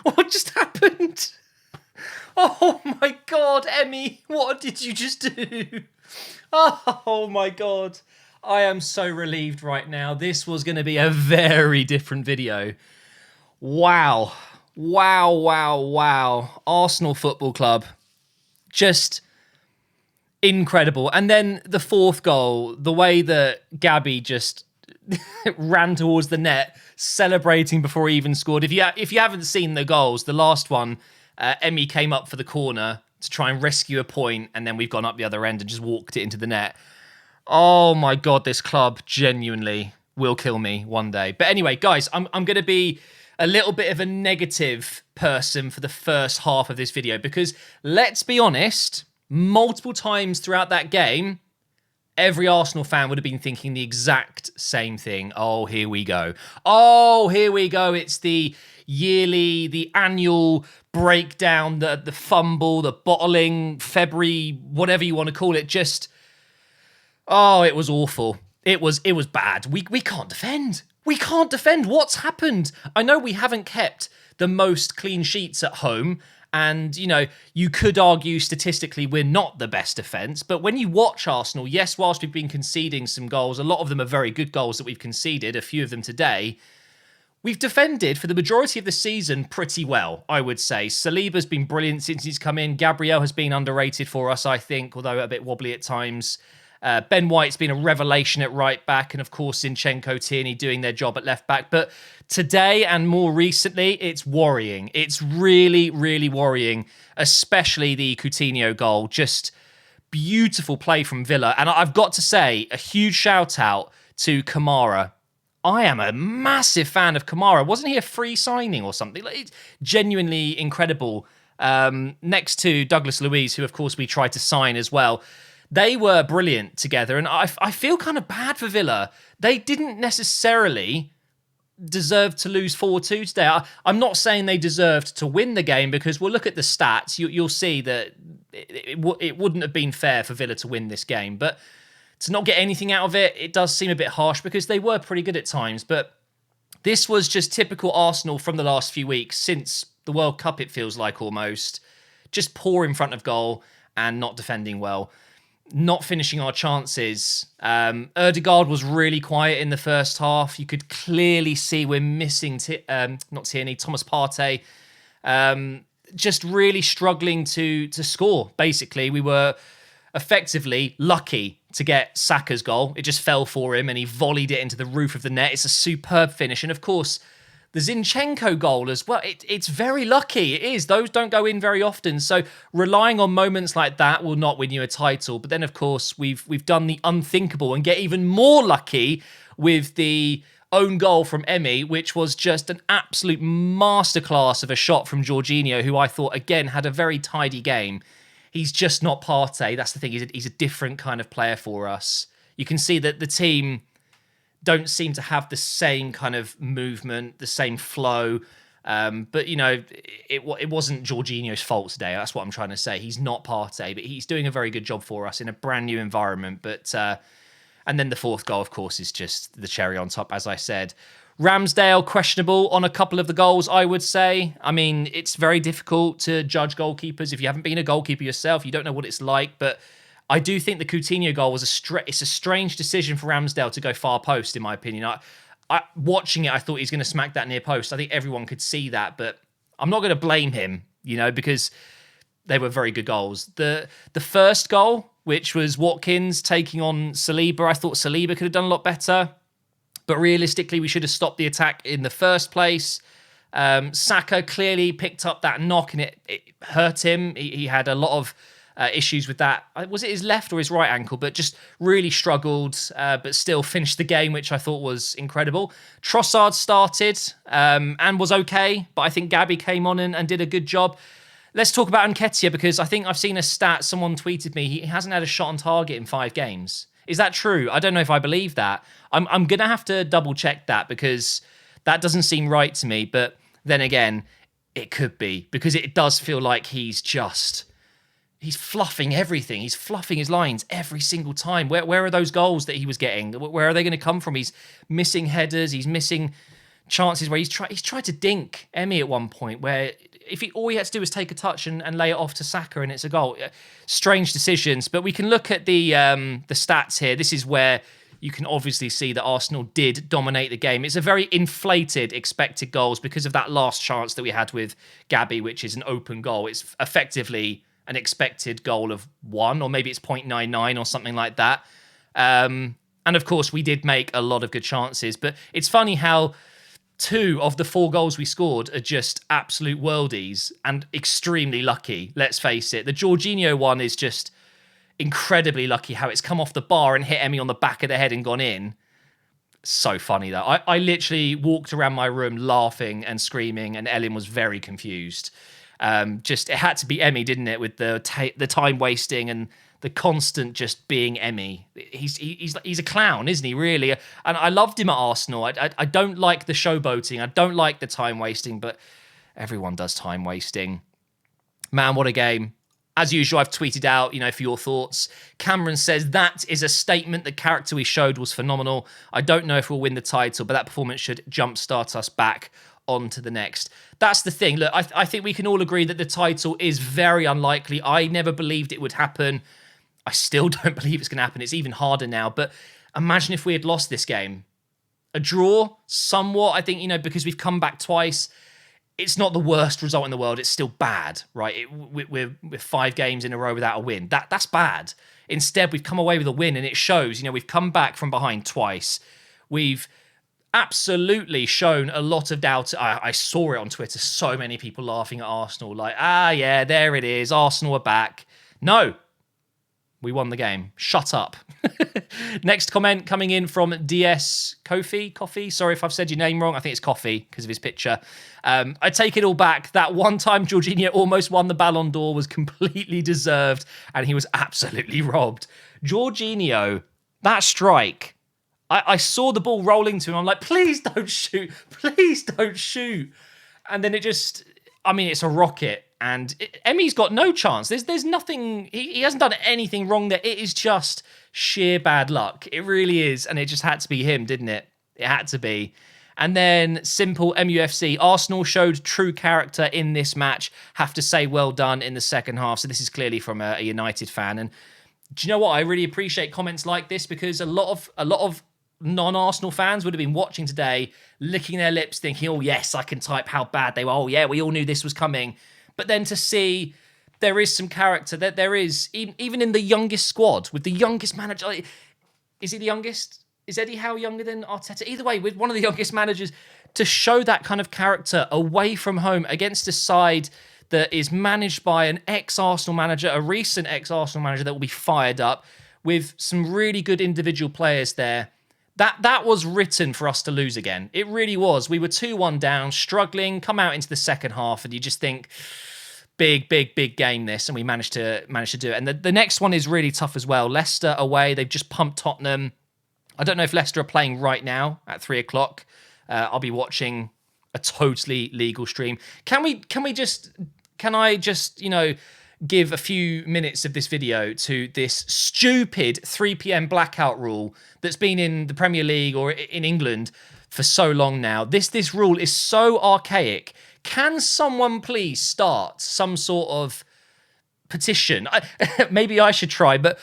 What just happened? Oh my God, Emmy, what did you just do? Oh my God. I am so relieved right now. This was going to be a very different video. Wow. Wow, wow, wow. Arsenal Football Club. Just incredible. And then the fourth goal, the way that Gabby just ran towards the net, celebrating before he even scored. If you haven't seen the goals, the last one, Emmy came up for the corner to try and rescue a point, and then we've gone up the other end and just walked it into the net. Oh my God, this club genuinely will kill me one day. But anyway, guys, I'm going to be a little bit of a negative person for the first half of this video because, let's be honest, multiple times throughout that game, every Arsenal fan would have been thinking the exact same thing. Oh, here we go. Oh, here we go. It's the yearly, the annual breakdown, the fumble, the bottling, February, whatever you want to call it. Just, oh, it was awful. It was bad. We can't defend. We can't defend. What's happened? I know we haven't kept the most clean sheets at home. And, you know, you could argue statistically we're not the best defence. But when you watch Arsenal, yes, whilst we've been conceding some goals, a lot of them are very good goals that we've conceded, a few of them today, we've defended for the majority of the season pretty well, I would say. Saliba's been brilliant since he's come in. Gabriel has been underrated for us, I think, although a bit wobbly at times. Ben White's been a revelation at right back, and of course Zinchenko, Tierney doing their job at left back. But today and more recently, it's worrying. It's really, really worrying, especially the Coutinho goal. Just beautiful play from Villa. And I've got to say, a huge shout out to Kamara. I am a massive fan of Kamara. Wasn't he a free signing or something? Like, it's genuinely incredible. Next to Douglas Luiz, who of course we tried to sign as well. They were brilliant together, and I feel kind of bad for Villa. They didn't necessarily deserve to lose 4-2 today. I'm not saying they deserved to win the game, because we'll look at the stats. You'll see that it wouldn't have been fair for Villa to win this game. But to not get anything out of it, it does seem a bit harsh, because they were pretty good at times. But this was just typical Arsenal from the last few weeks, since the World Cup, it feels like almost. Just poor in front of goal and not defending well. Not finishing our chances. Ødegaard was really quiet in the first half. You could clearly see we're missing, not Tierney, Thomas Partey. Just really struggling to score, basically. We were effectively lucky to get Saka's goal. It just fell for him and he volleyed it into the roof of the net. It's a superb finish. And of course, the Zinchenko goal as well, it's very lucky. It is. Those don't go in very often. So relying on moments like that will not win you a title. But then, of course, we've done the unthinkable and get even more lucky with the own goal from Emmy, which was just an absolute masterclass of a shot from Jorginho, who I thought, again, had a very tidy game. He's just not Partey. That's the thing. He's a different kind of player for us. You can see that the team don't seem to have the same kind of movement, the same flow. But, you know, it wasn't Jorginho's fault today. That's what I'm trying to say. He's not Partey, but he's doing a very good job for us in a brand new environment. But and then the fourth goal, of course, is just the cherry on top, as I said. Ramsdale, questionable on a couple of the goals, I would say. I mean, it's very difficult to judge goalkeepers. If you haven't been a goalkeeper yourself, you don't know what it's like. But I do think the Coutinho goal was it's a strange decision for Ramsdale to go far post, in my opinion. Watching it, I thought he was going to smack that near post. I think everyone could see that, but I'm not going to blame him, you know, because they were very good goals. The first goal, which was Watkins taking on Saliba, I thought Saliba could have done a lot better, but realistically, we should have stopped the attack in the first place. Saka clearly picked up that knock and it hurt him. He had a lot of issues with that. Was it his left or his right ankle? But just really struggled, but still finished the game, which I thought was incredible. Trossard started and was okay, but I think Gabby came on and did a good job. Let's talk about Nketiah, because I think I've seen a stat, someone tweeted me, he hasn't had a shot on target in 5 games. Is that true? I don't know if I believe that. I'm going to have to double check that, because that doesn't seem right to me. But then again, it could be, because it does feel like he's fluffing everything. He's fluffing his lines every single time. Where are those goals that he was getting? Where are they going to come from? He's missing headers. He's missing chances where he's tried to dink Emmy at one point, where all he had to do was take a touch and lay it off to Saka, and it's a goal. Strange decisions, but we can look at the stats here. This is where you can obviously see that Arsenal did dominate the game. It's a very inflated expected goals because of that last chance that we had with Gabby, which is an open goal. It's effectively an expected goal of 1, or maybe it's 0.99 or something like that. And of course, we did make a lot of good chances, but it's funny how 2 of the 4 goals we scored are just absolute worldies and extremely lucky, let's face it. The Jorginho one is just incredibly lucky how it's come off the bar and hit Emmy on the back of the head and gone in. So funny, though. I literally walked around my room laughing and screaming, and Ellen was very confused. It had to be Emmy, didn't it, with the time wasting and the constant just being Emmy. He's a clown, isn't he, really? And I loved him at Arsenal. I don't like the showboating. I don't like the time wasting, but everyone does time wasting. Man, what a game. As usual, I've tweeted out, for your thoughts. Cameron says, that is a statement. The character we showed was phenomenal. I don't know if we'll win the title, but that performance should jumpstart us back on to the next. That's the thing. Look, I think we can all agree that the title is very unlikely. I never believed it would happen. I still don't believe it's going to happen. It's even harder now. But imagine if we had lost this game. A draw, somewhat, I think, because we've come back twice. It's not the worst result in the world. It's still bad, right? We're 5 games in a row without a win. That's bad. Instead, we've come away with a win, and it shows. We've come back from behind twice. We've absolutely shown a lot of doubt. I saw it on Twitter. So many people laughing at Arsenal, like, yeah, there it is. Arsenal are back. No. We won the game. Shut up. Next comment coming in from DS Coffee. Sorry if I've said your name wrong. I think it's Coffee because of his picture. I take it all back. That one time Jorginho almost won the Ballon d'Or was completely deserved, and he was absolutely robbed. Jorginho, that strike. I saw the ball rolling to him. I'm like, please don't shoot. Please don't shoot. And then it's a rocket. And Emmy's got no chance. There's nothing. He hasn't done anything wrong there. It is just sheer bad luck. It really is. And it just had to be him, didn't it? It had to be. And then simple MUFC. Arsenal showed true character in this match. Have to say well done in the second half. So this is clearly from a United fan. And do you know what? I really appreciate comments like this, because a lot of non-Arsenal fans would have been watching today, licking their lips, thinking, oh, yes, I can type how bad they were. Oh, yeah, we all knew this was coming. But then to see there is some character, that there is, even in the youngest squad, with the youngest manager. Is he the youngest? Is Eddie Howe younger than Arteta? Either way, with one of the youngest managers, to show that kind of character away from home against a side that is managed by an ex-Arsenal manager, a recent ex-Arsenal manager that will be fired up, with some really good individual players there. That was written for us to lose again. It really was. We were 2-1 down, struggling, come out into the second half, and you just think, big game this, and we managed to do it. And the next one is really tough as well. Leicester away, they've just pumped Tottenham. I don't know if Leicester are playing right now at 3:00. I'll be watching a totally legal stream. Can I just give a few minutes of this video to this stupid 3 p.m. blackout rule that's been in the Premier League or in England for so long now. This rule is so archaic. Can someone please start some sort of petition? Maybe I should try, but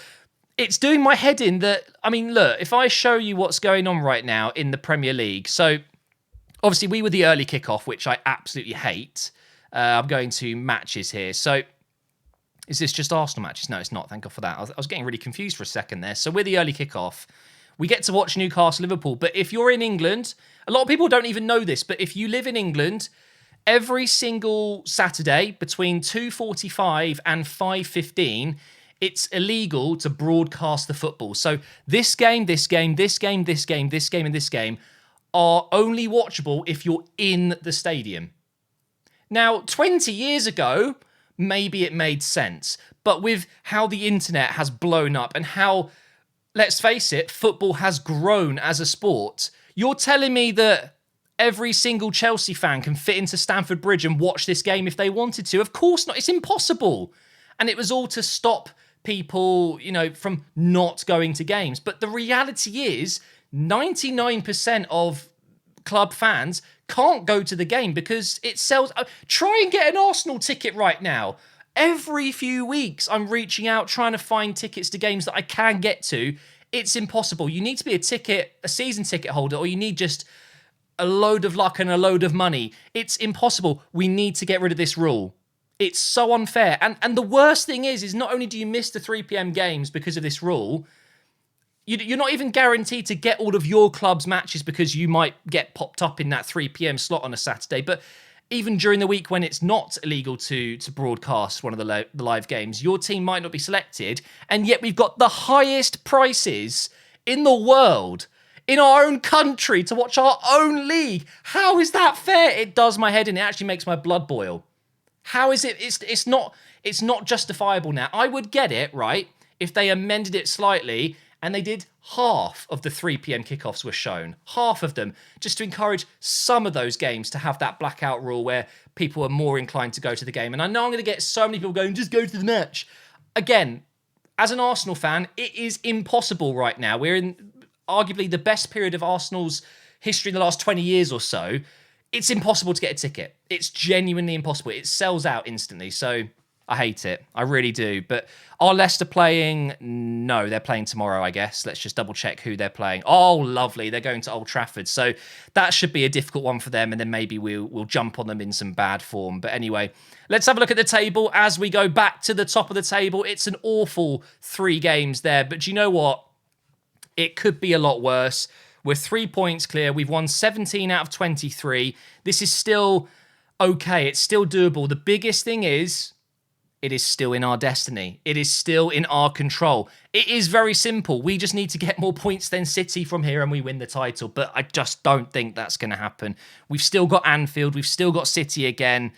it's doing my head in that, look, if I show you what's going on right now in the Premier League. So obviously we were the early kickoff, which I absolutely hate. I'm going to matches here. So is this just Arsenal matches? No, it's not. Thank God for that. I was getting really confused for a second there. So we're the early kickoff. We get to watch Newcastle, Liverpool. But if you're in England, a lot of people don't even know this, but if you live in England, every single Saturday between 2:45 and 5:15, it's illegal to broadcast the football. So this game, and this game are only watchable if you're in the stadium. Now, 20 years ago, maybe it made sense. But with how the internet has blown up and how, let's face it, football has grown as a sport, you're telling me that every single Chelsea fan can fit into Stamford Bridge and watch this game if they wanted to? Of course not. It's impossible. And it was all to stop people, from not going to games. But the reality is 99% of club fans can't go to the game because it sells. Try and get an Arsenal ticket right now. Every few weeks, I'm reaching out, trying to find tickets to games that I can get to. It's impossible. You need to be a season ticket holder, or you need just a load of luck and a load of money. It's impossible. We need to get rid of this rule. It's so unfair. And the worst thing is not only do you miss the 3 p.m. games because of this rule, you're not even guaranteed to get all of your club's matches because you might get popped up in that 3 p.m. slot on a Saturday. But even during the week when it's not illegal to broadcast one of the live games, your team might not be selected, and yet we've got the highest prices in the world, in our own country, to watch our own league. How is that fair? It does my head in. It actually makes my blood boil. How is it? It's not justifiable now. I would get it, right, if they amended it slightly and they did half of the 3 p.m. kickoffs were shown. Half of them, just to encourage some of those games to have that blackout rule where people are more inclined to go to the game. And I know I'm going to get so many people going, just go to the match. Again, as an Arsenal fan, it is impossible right now. We're in arguably the best period of Arsenal's history in the last 20 years or so. It's impossible to get a ticket. It's genuinely impossible. It sells out instantly. So I hate it. I really do. But are Leicester playing? No, they're playing tomorrow, I guess. Let's just double check who they're playing. Oh, lovely. They're going to Old Trafford. So that should be a difficult one for them. And then maybe we'll jump on them in some bad form. But anyway, let's have a look at the table as we go back to the top of the table. It's an awful 3 games there. But do you know what? It could be a lot worse. We're 3 points clear. We've won 17 out of 23. This is still okay. It's still doable. The biggest thing is, it is still in our destiny. It is still in our control. It is very simple. We just need to get more points than City from here and we win the title. But I just don't think that's going to happen. We've still got Anfield. We've still got City again.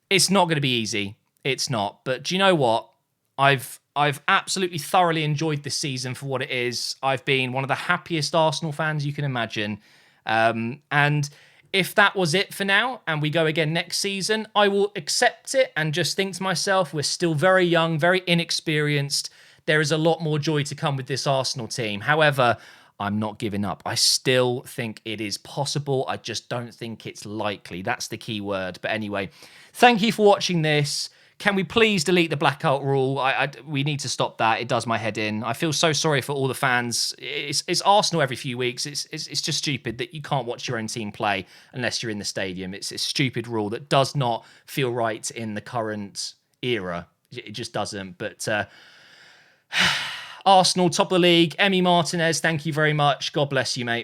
It's not going to be easy. It's not. But do you know what? I've absolutely thoroughly enjoyed this season for what it is. I've been one of the happiest Arsenal fans you can imagine. And if that was it for now and we go again next season, I will accept it and just think to myself, we're still very young, very inexperienced. There is a lot more joy to come with this Arsenal team. However, I'm not giving up. I still think it is possible. I just don't think it's likely. That's the key word. But anyway, thank you for watching this. Can we please delete the blackout rule? We need to stop that. It does my head in. I feel so sorry for all the fans. It's Arsenal every few weeks. It's just stupid that you can't watch your own team play unless you're in the stadium. It's a stupid rule that does not feel right in the current era. It just doesn't. But Arsenal, top of the league. Emi Martinez, thank you very much. God bless you, mate.